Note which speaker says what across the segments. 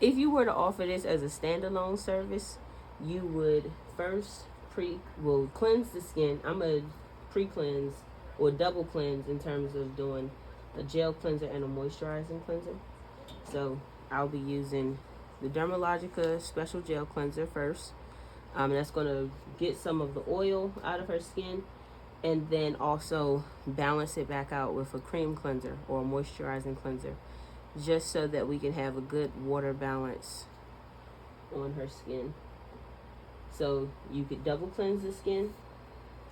Speaker 1: If you were to offer this as a standalone service, you would first cleanse the skin. I'm a pre-cleanse or double cleanse in terms of doing a gel cleanser and a moisturizing cleanser. So I'll be using the Dermalogica Special Gel Cleanser first. That's going to get some of the oil out of her skin, and then also balance it back out with a cream cleanser or a moisturizing cleanser, just so that we can have a good water balance on her skin. So you could double cleanse the skin,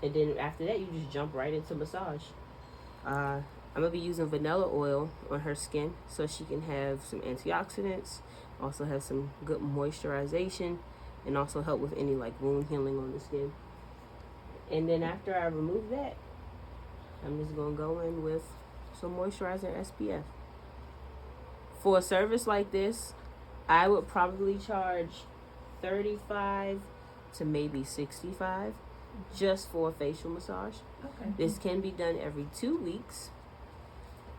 Speaker 1: and then after that you just jump right into massage. I'm gonna be using vanilla oil on her skin so she can have some antioxidants, also have some good moisturization, and also help with any like wound healing on the skin. And then after I remove that, I'm just gonna go in with some moisturizer SPF. For a service like this, I would probably charge 35 to maybe 65 just for a facial massage.
Speaker 2: Okay.
Speaker 1: This can be done every 2 weeks,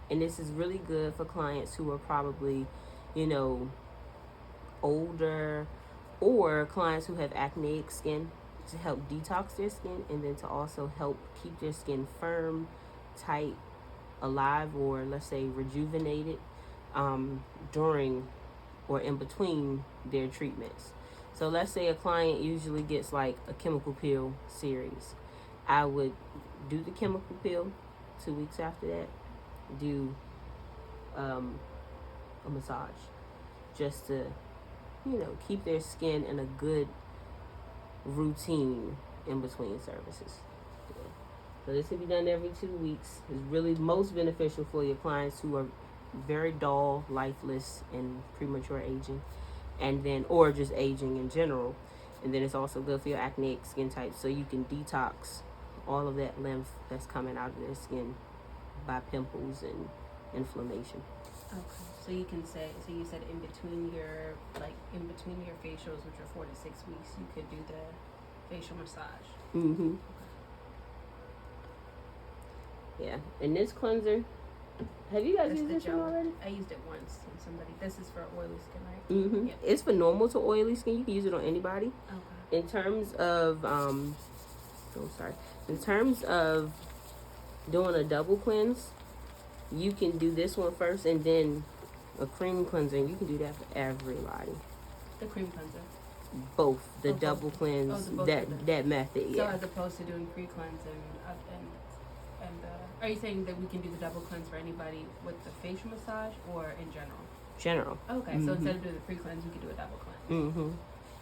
Speaker 1: and this is really good for clients who are probably, older, or clients who have acneic skin, to help detox their skin, and then to also help keep their skin firm, tight, alive, or let's say rejuvenated during or in between their treatments. So let's say a client usually gets like a chemical peel series. I would do the chemical peel. 2 weeks after that, do a massage, just to keep their skin in a good routine in between services. Yeah. So this can be done every 2 weeks. It's really most beneficial for your clients who are very dull, lifeless, and premature aging, and then or just aging in general. And then it's also good for your acneic skin type, so you can detox all of that lymph that's coming out of their skin by pimples and inflammation.
Speaker 2: Okay. So you can say, so you said in between your facials, which are 4 to 6 weeks, you could do the facial massage.
Speaker 1: Mm-hmm. Yeah. And this cleanser, have you guys used this one already?
Speaker 2: I used it once on somebody. This is for oily skin, right?
Speaker 1: Mm-hmm. Yep. It's for normal to oily skin. You can use it on anybody.
Speaker 2: Okay.
Speaker 1: In terms of in terms of doing a double cleanse, you can do this one first and then a cream cleanser. You can do that for everybody.
Speaker 2: The cream cleanser.
Speaker 1: Both the double cleanse, that method. Yeah.
Speaker 2: So as opposed to doing pre-cleanse and are you saying that we can do the double cleanse for anybody with the facial massage or in general?
Speaker 1: General.
Speaker 2: Okay, so instead of doing the pre-cleanse, you could do a double cleanse.
Speaker 1: Mm-hmm.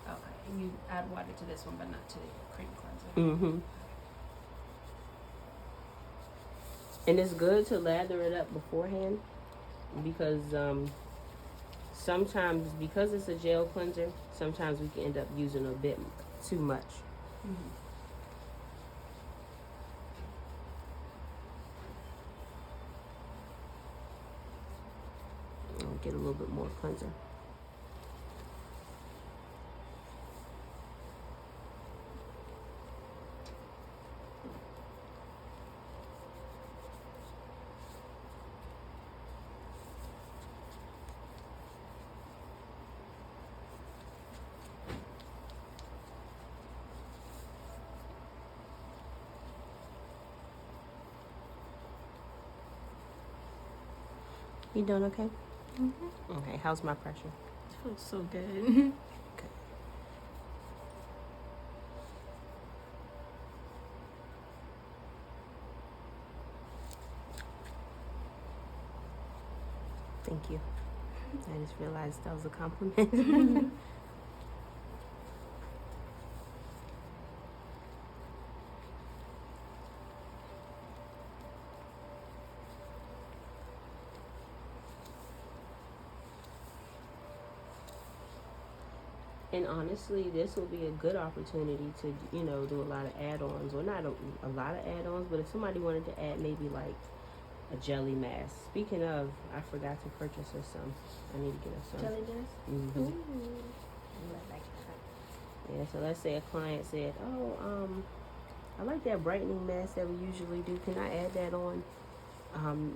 Speaker 2: Okay, and you add water to this one, but not to the cream cleanser.
Speaker 1: Mm-hmm. And it's good to lather it up beforehand, because sometimes, because it's a gel cleanser, sometimes we can end up using a bit too much.
Speaker 2: Mm-hmm.
Speaker 1: I'll get a little bit more cleanser. You doing okay?
Speaker 2: Mm-hmm.
Speaker 1: Okay, how's my pressure?
Speaker 2: It feels so good.
Speaker 1: Okay. Thank you. I just realized that was a compliment. And honestly, this will be a good opportunity to, do a lot of add-ons. Well, not a lot of add-ons, but if somebody wanted to add maybe like a jelly mask. Speaking of, I forgot to purchase her some. I need to get her some.
Speaker 2: Jelly mask?
Speaker 1: Mm-hmm.
Speaker 2: Ooh. I like that.
Speaker 1: Yeah, so let's say a client said, I like that brightening mask that we usually do. Can I add that on?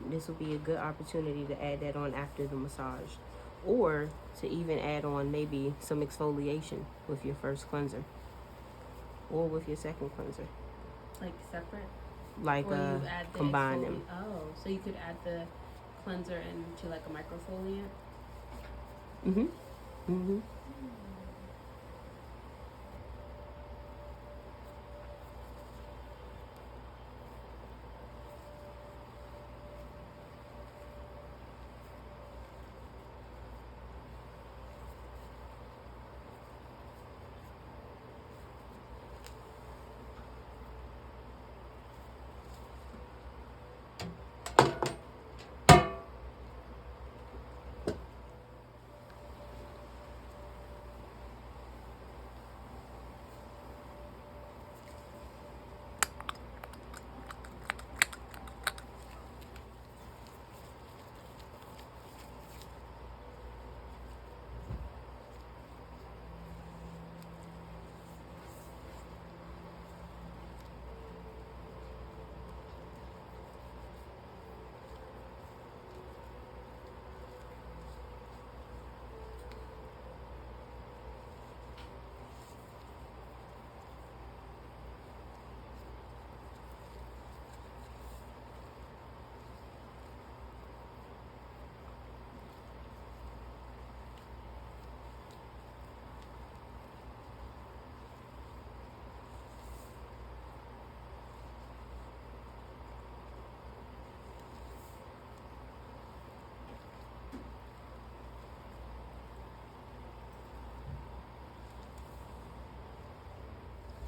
Speaker 1: This will be a good opportunity to add that on after the massage. or to even add on maybe some exfoliation with your first cleanser or with your second cleanser.
Speaker 2: Like separate?
Speaker 1: Like
Speaker 2: Or you add the
Speaker 1: combine them.
Speaker 2: Oh, so you could add the cleanser into like a microfoliant?
Speaker 1: Mm-hmm. Mm-hmm.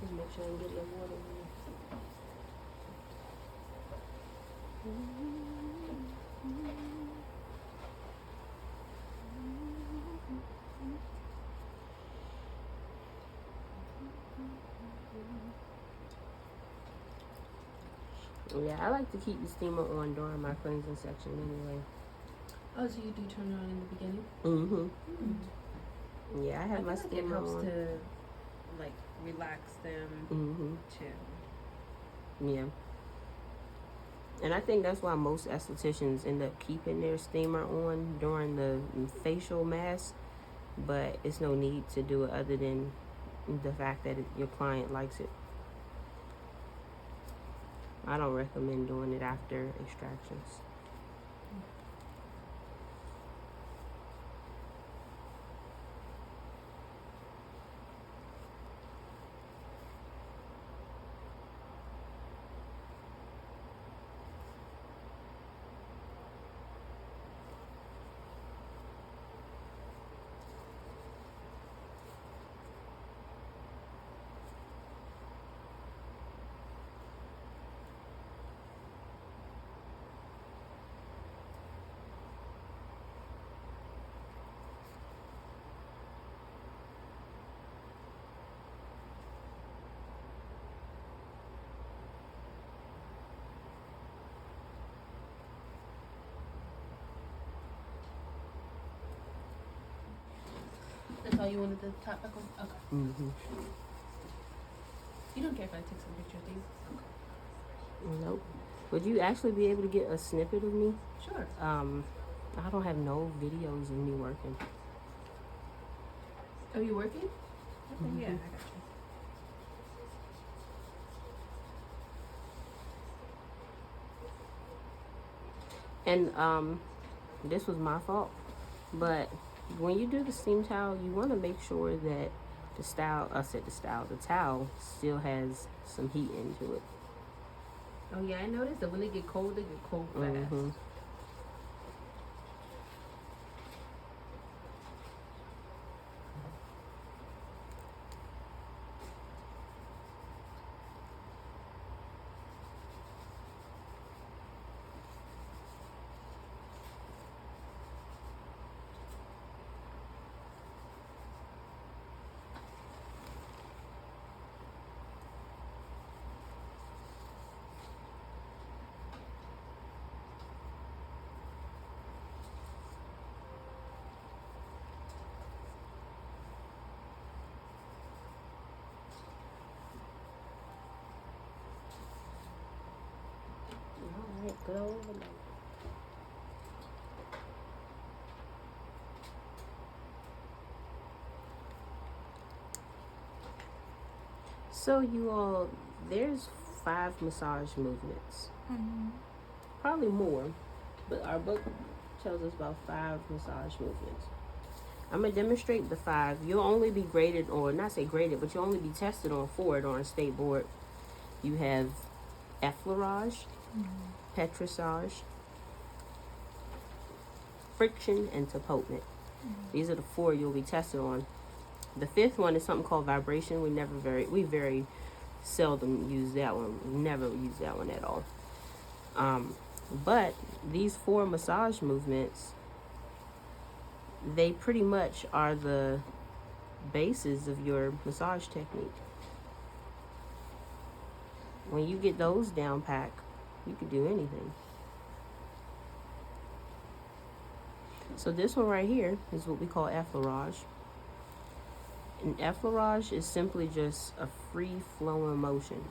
Speaker 1: Just make sure I get your water in there. Yeah, I like to keep the steamer on during my cleansing section anyway.
Speaker 2: Oh, so you do turn it on in the beginning?
Speaker 1: Mm-hmm. Yeah, I have my steamer on.
Speaker 2: It helps to like relax them too.
Speaker 1: Yeah. And I think that's why most estheticians end up keeping their steamer on during the facial mask, but it's no need to do it other than the fact that your client likes it. I don't recommend doing it after extractions.
Speaker 2: That's all you wanted the top back on? Okay.
Speaker 1: Mm-hmm.
Speaker 2: You don't care if I take some pictures, do you?
Speaker 1: Nope. Would you actually be able to get a snippet of me?
Speaker 2: Sure.
Speaker 1: I don't have no videos of me working.
Speaker 2: Are you working? Okay, yeah, I got you.
Speaker 1: And this was my fault, but when you do the steam towel, you want to make sure that the towel still has some heat into it.
Speaker 2: Oh yeah, I noticed that when they get cold fast.
Speaker 1: Mm-hmm. All right, good overload. So you all, there's 5 massage movements. Probably more, but our book tells us about 5 massage movements. I'm gonna demonstrate the 5. You'll only be graded, or not say graded, but you'll only be tested on 4 on a state board. You have effleurage, petrissage, friction, and tapotement. These are the 4 you'll be tested on. The 5th one is something called vibration. We very seldom use that one. We never use that one at all. But these 4 massage movements, they pretty much are the basis of your massage technique. When you get those down pat, you can do anything. So this one right here is what we call effleurage. And effleurage is simply just a free-flowing motion.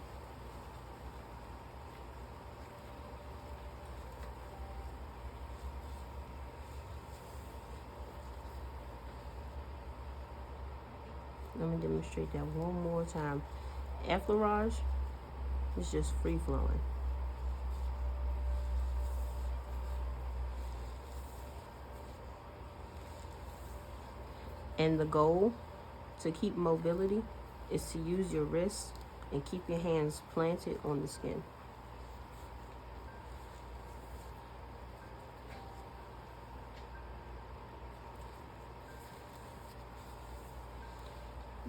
Speaker 1: Let me demonstrate that one more time. Effleurage is just free-flowing. And the goal to keep mobility is to use your wrists and keep your hands planted on the skin.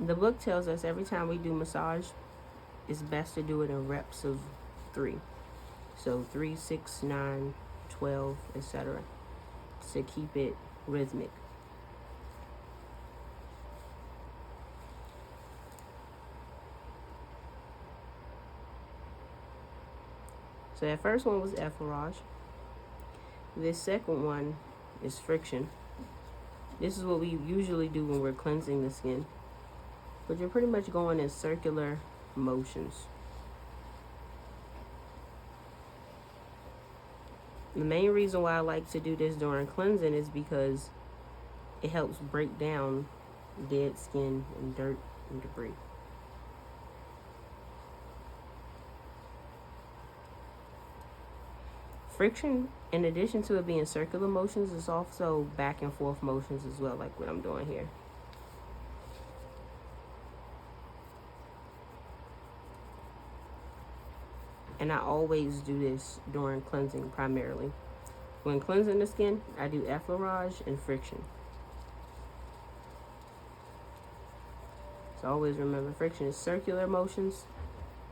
Speaker 1: The book tells us every time we do massage, it's best to do it in reps of 3. So 3, 6, 9, 12, etc. to keep it rhythmic. So that first one was effleurage. This second one is friction. This is what we usually do when we're cleansing the skin. But you're pretty much going in circular motions. The main reason why I like to do this during cleansing is because it helps break down dead skin and dirt and debris. Friction, in addition to it being circular motions, is also back and forth motions as well, like what I'm doing here. And I always do this during cleansing primarily. When cleansing the skin, I do effleurage and friction. So always remember, friction is circular motions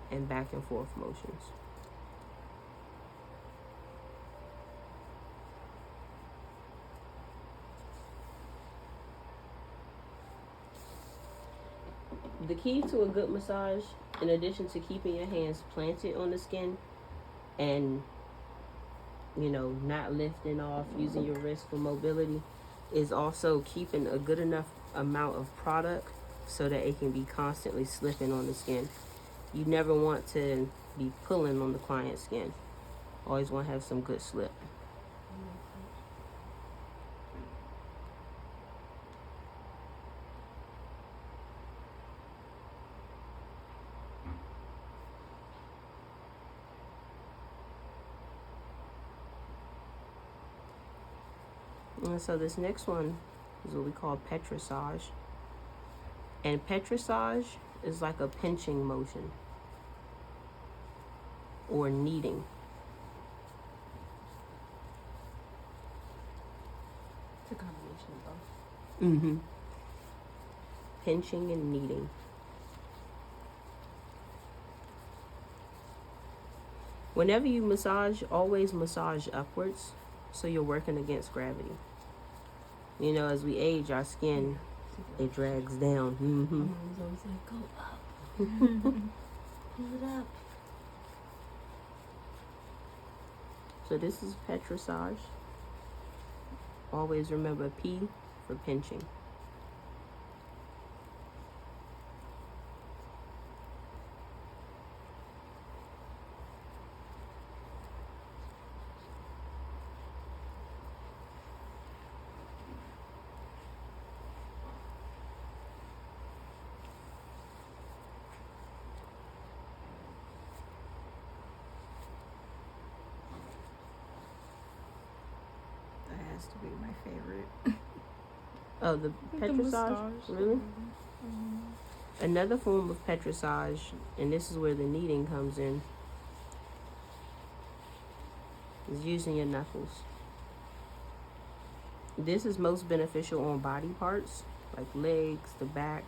Speaker 1: and back and forth motions. The key to a good massage, in addition to keeping your hands planted on the skin and, not lifting off, using your wrist for mobility, is also keeping a good enough amount of product so that it can be constantly slipping on the skin. You never want to be pulling on the client's skin. Always want to have some good slip. And so this next one is what we call petrissage. And petrissage is like a pinching motion or kneading.
Speaker 2: It's a combination of both.
Speaker 1: Pinching and kneading. Whenever you massage, always massage upwards so you're working against gravity. As we age, our skin, it drags down.
Speaker 2: I always like, go up. Pull it up.
Speaker 1: So this is petrissage. Always remember P for pinching.
Speaker 3: used to be my favorite.
Speaker 1: Oh, the petrissage? Really?
Speaker 3: Mm-hmm.
Speaker 1: Another form of petrissage, and this is where the kneading comes in, is using your knuckles. This is most beneficial on body parts, like legs, the back,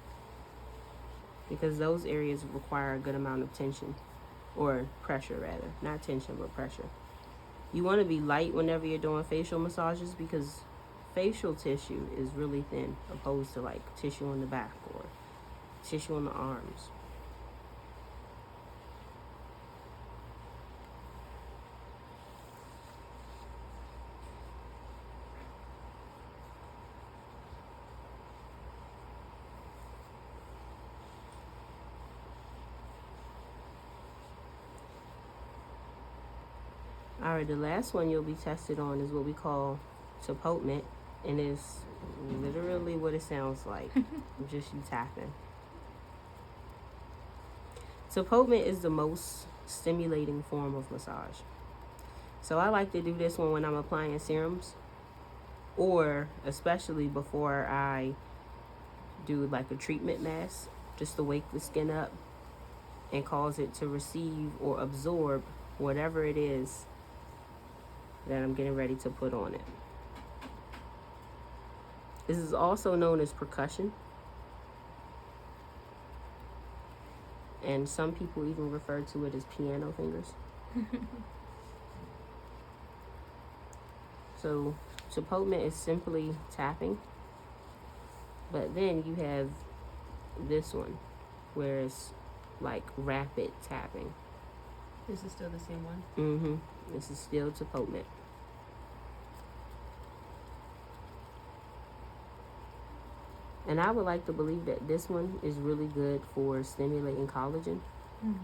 Speaker 1: because those areas require a good amount of tension, or pressure rather, not tension, but pressure. You want to be light whenever you're doing facial massages because facial tissue is really thin opposed to like tissue on the back or tissue on the arms. Alright, the last one you'll be tested on is what we call topotement, and it's literally what it sounds like, just you tapping. Topotement is the most stimulating form of massage. So I like to do this one when I'm applying serums, or especially before I do like a treatment mask, just to wake the skin up and cause it to receive or absorb whatever it is that I'm getting ready to put on it. This is also known as percussion, and some people even refer to it as piano fingers. So topotement is simply tapping, but then you have this one where it's like rapid tapping.
Speaker 2: This is still the same one?
Speaker 1: Mm-hmm. This is still topotement. And I would like to believe that this one is really good for stimulating collagen.
Speaker 3: Mm-hmm.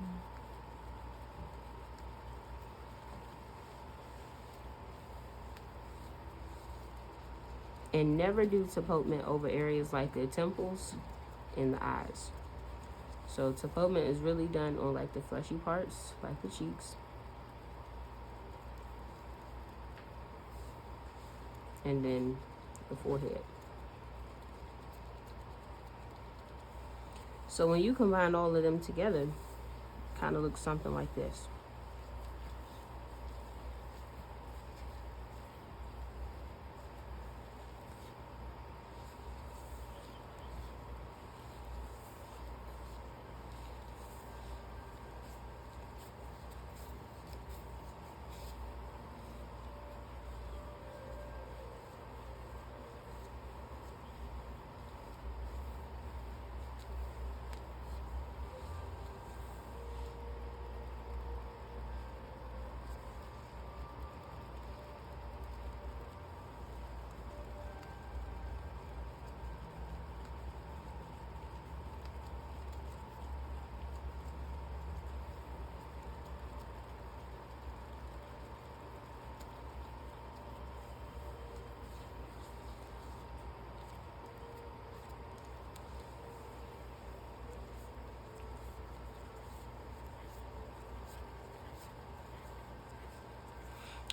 Speaker 1: And never do topotement over areas like the temples and the eyes. So topotement is really done on like the fleshy parts, like the cheeks. And then the forehead. So when you combine all of them together, kind of looks something like this.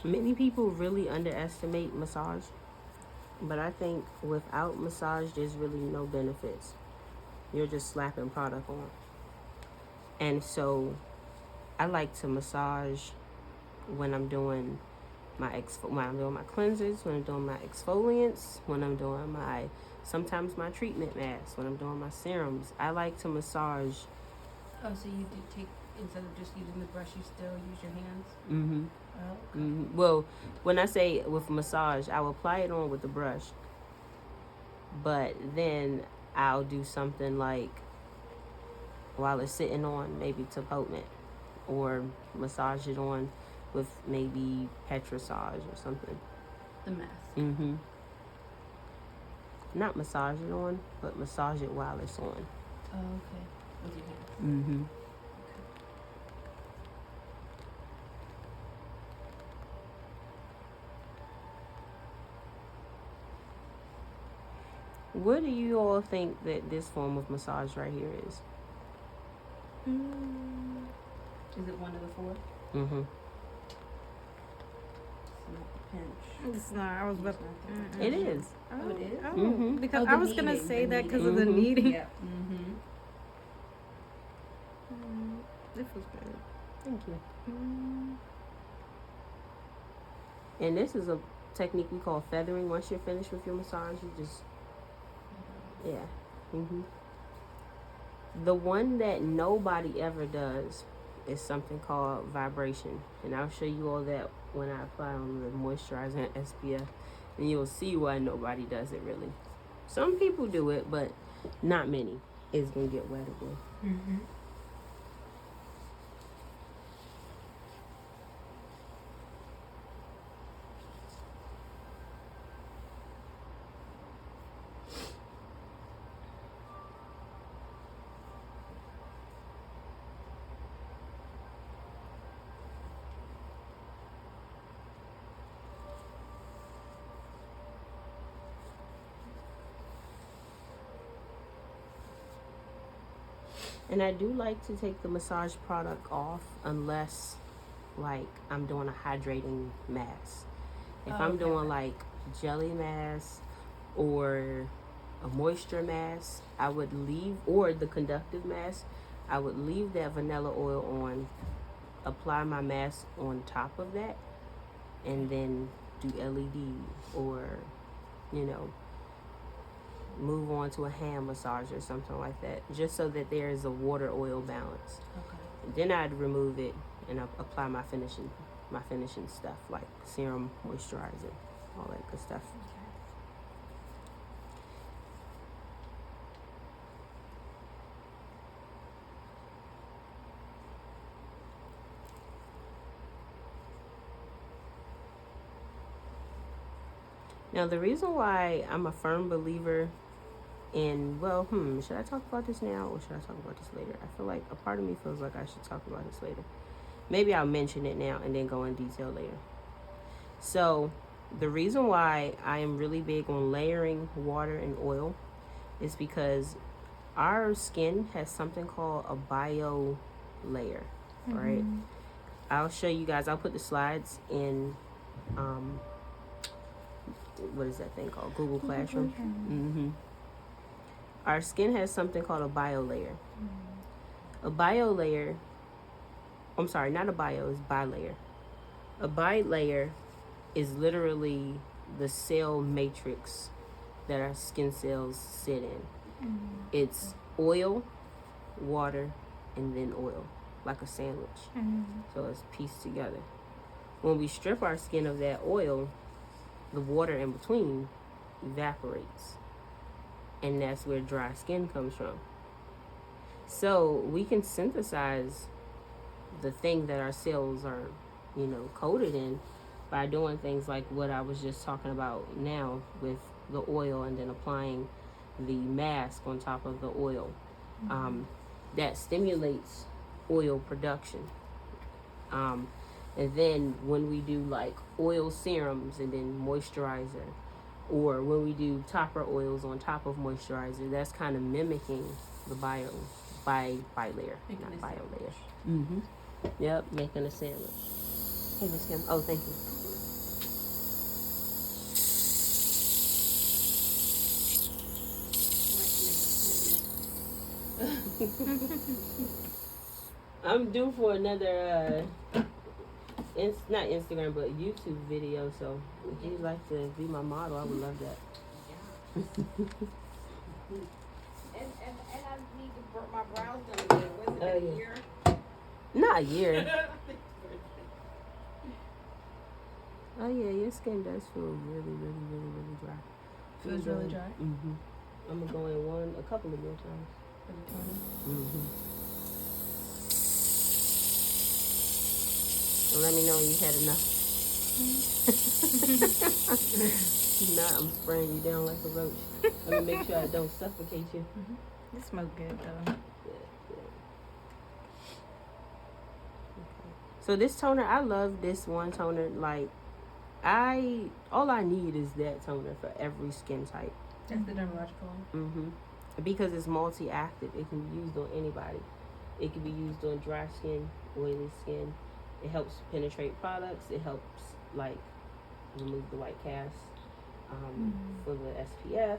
Speaker 1: Many people really underestimate massage, but I think without massage, there's really no benefits. You're just slapping product on. And so I like to massage when I'm doing when I'm doing my cleansers, when I'm doing my exfoliants, when I'm doing sometimes my treatment masks, when I'm doing my serums. I like to massage.
Speaker 2: Oh, so you do take, instead of just using the brush, you still use your hands?
Speaker 1: Mm-hmm.
Speaker 2: Oh, okay.
Speaker 1: Mm-hmm. Well, when I say with massage, I'll apply it on with the brush, but then I'll do something like while it's sitting on, maybe topotement, or massage it on with maybe petrissage or something.
Speaker 2: The mask.
Speaker 1: Mm-hmm. Not massage it on, but massage it while it's on.
Speaker 2: Oh, okay. With your hands.
Speaker 1: Mm-hmm. What do you all think that this form of massage right here is?
Speaker 2: Is it one of the four?
Speaker 1: Mm-hmm.
Speaker 2: Snap the pinch.
Speaker 3: It's not. I was about to.
Speaker 1: It is.
Speaker 2: Oh, it is?
Speaker 1: Mhm.
Speaker 3: Because
Speaker 2: Oh,
Speaker 3: I
Speaker 2: the
Speaker 3: was gonna
Speaker 2: kneading,
Speaker 3: say
Speaker 2: the
Speaker 3: that because of the
Speaker 1: kneading.
Speaker 3: kneading.
Speaker 2: Yep. Mm-hmm.
Speaker 3: It feels good.
Speaker 1: Thank you.
Speaker 3: Mm.
Speaker 1: And this is a technique we call feathering. Once you're finished with your massage, you just, yeah. The one that nobody ever does is something called vibration. And I'll show you all that when I apply on the moisturizer and SPF. And you'll see why nobody does it really. Some people do it, but not many. It's going to get wet again.
Speaker 2: Mm-hmm.
Speaker 1: And I do like to take the massage product off unless, like, I'm doing a hydrating mask. If I'm doing, like, jelly mask or a moisture mask, I would leave, or the conductive mask, I would leave that vanilla oil on, apply my mask on top of that, and then do LED or, you know, move on to a hand massage or something like that, just so that there is a water oil balance.
Speaker 2: Okay.
Speaker 1: And then I'd remove it and apply my finishing stuff like serum, moisturizer, all that good stuff. Now, the reason why I'm a firm believer in, well, should I talk about this now or should I talk about this later? I feel like a part of me feels like I should talk about this later. Maybe I'll mention it now and then go in detail later. So, the reason why I am really big on layering water and oil is because our skin has something called a bio layer, right? I'll show you guys. I'll put the slides in what is that thing called? Google Classroom. Our skin has something called a biolayer. A biolayer, I'm sorry, not a bio, it's bilayer. A bilayer is literally the cell matrix that our skin cells sit in. It's oil, water, and then oil, like a sandwich. So it's pieced together. When we strip our skin of that oil, the water in between evaporates. And that's where dry skin comes from. So we can synthesize the thing that our cells are, coated in by doing things like what I was just talking about now with the oil and then applying the mask on top of the oil. That stimulates oil production. And then when we do like oil serums and then moisturizer, or when we do topper oils on top of moisturizer, that's kind of mimicking the bilayer, not biolayer. Yep, making a sandwich. Hey, Miss Kim. Oh, thank you. I'm due for another, not Instagram, but YouTube video. So if you'd like to be my model, I would love that.
Speaker 4: And I need to burn my brows done again. Was it a year?
Speaker 1: Not a year. Oh yeah, your skin does feel really, really, really, really dry.
Speaker 2: Feels really dry?
Speaker 1: I'm gonna go in a couple of more times. So let me know when you had enough. If not, I'm spraying you down like a roach. Let me make sure I don't suffocate you.
Speaker 3: It smells good though.
Speaker 1: So this toner, I love this one toner. Like, all I need is that toner for every skin type.
Speaker 2: That's the dermatological one?
Speaker 1: Because it's multi-active. It can be used on anybody. It can be used on dry skin, oily skin. It helps penetrate products. It helps, like, remove the white cast. For the SPF,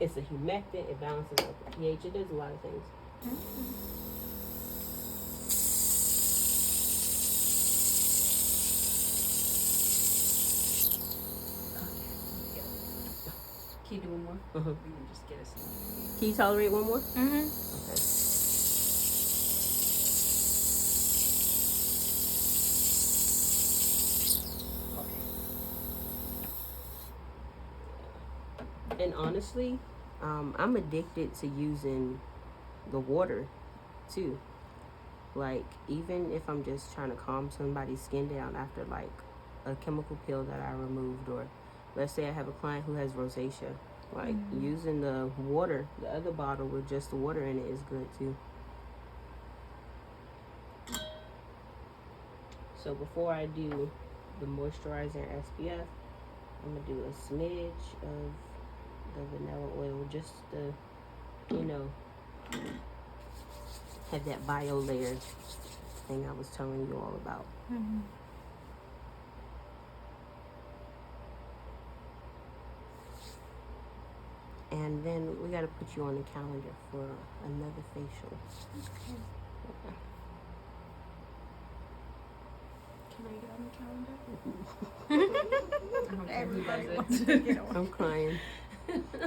Speaker 1: it's a humectant. It balances out the pH. It does a lot of things.
Speaker 2: Can you do one more?
Speaker 1: Mm-hmm.
Speaker 2: You can just get us some.
Speaker 1: Can you tolerate one more?
Speaker 3: Mm-hmm.
Speaker 1: Okay. And honestly, I'm addicted to using the water too. Like, even if I'm just trying to calm somebody's skin down after like a chemical peel that I removed, or let's say I have a client who has rosacea, like using the water, the other bottle with just the water in it is good too. So before I do the moisturizer and SPF, I'm gonna do a smidge of the vanilla oil, just to, have that bio layer thing I was telling you all about.
Speaker 3: Mm-hmm.
Speaker 1: And then we gotta put you on the calendar for another facial.
Speaker 2: Can I get on the calendar?
Speaker 3: Everybody
Speaker 2: Everybody
Speaker 3: wants
Speaker 2: does
Speaker 3: to
Speaker 2: it.
Speaker 3: get on.
Speaker 1: I'm crying.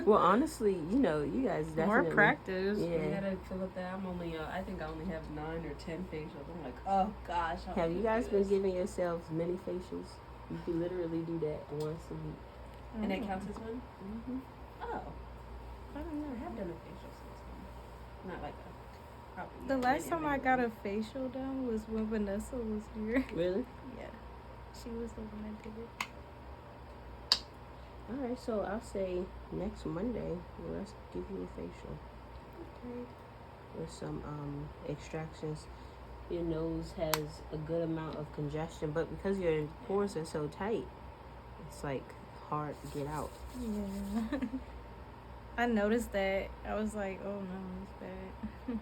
Speaker 1: Well, honestly, you guys definitely
Speaker 3: More practice.
Speaker 2: I
Speaker 1: Yeah.
Speaker 2: gotta fill up that. I think I only have 9 or 10 facials. I'm like, oh gosh. how
Speaker 1: Have
Speaker 2: do
Speaker 1: you
Speaker 2: I
Speaker 1: guys
Speaker 2: do
Speaker 1: been
Speaker 2: this?
Speaker 1: giving yourselves mini facials? You can literally do that once a week.
Speaker 2: And that counts as one?
Speaker 1: Mm-hmm.
Speaker 2: Oh,
Speaker 3: I don't
Speaker 2: I
Speaker 3: know.
Speaker 2: have done a facial since then. Not like a probably.
Speaker 3: The last
Speaker 2: many,
Speaker 3: time I
Speaker 2: many
Speaker 3: got a
Speaker 2: ones.
Speaker 3: facial done was when Vanessa was here.
Speaker 1: Really?
Speaker 3: Yeah. She was the one that did it.
Speaker 1: All right, so I'll say next Monday, let's give you a facial
Speaker 3: Okay.
Speaker 1: with some extractions. Your nose has a good amount of congestion, but because your pores are so tight, it's like hard to get out.
Speaker 3: Yeah. I noticed that. I was like, oh no, it's bad.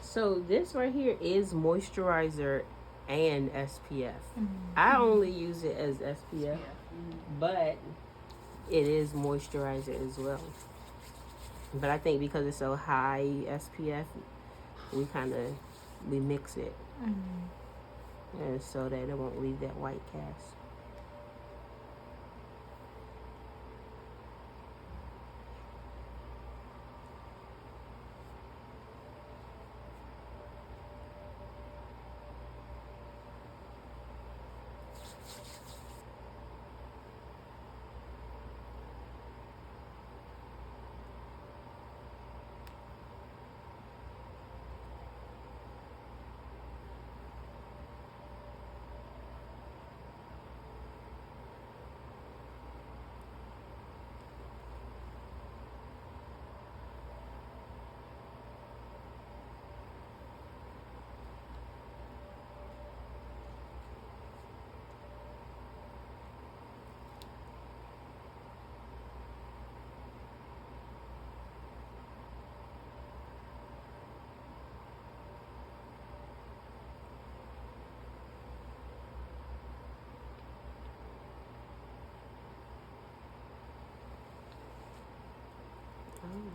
Speaker 1: So this right here is moisturizer and SPF. I only use it as SPF,
Speaker 2: Yeah.
Speaker 1: but it is moisturizer as well. But I think because it's so high SPF, we mix it, so that it won't leave that white cast.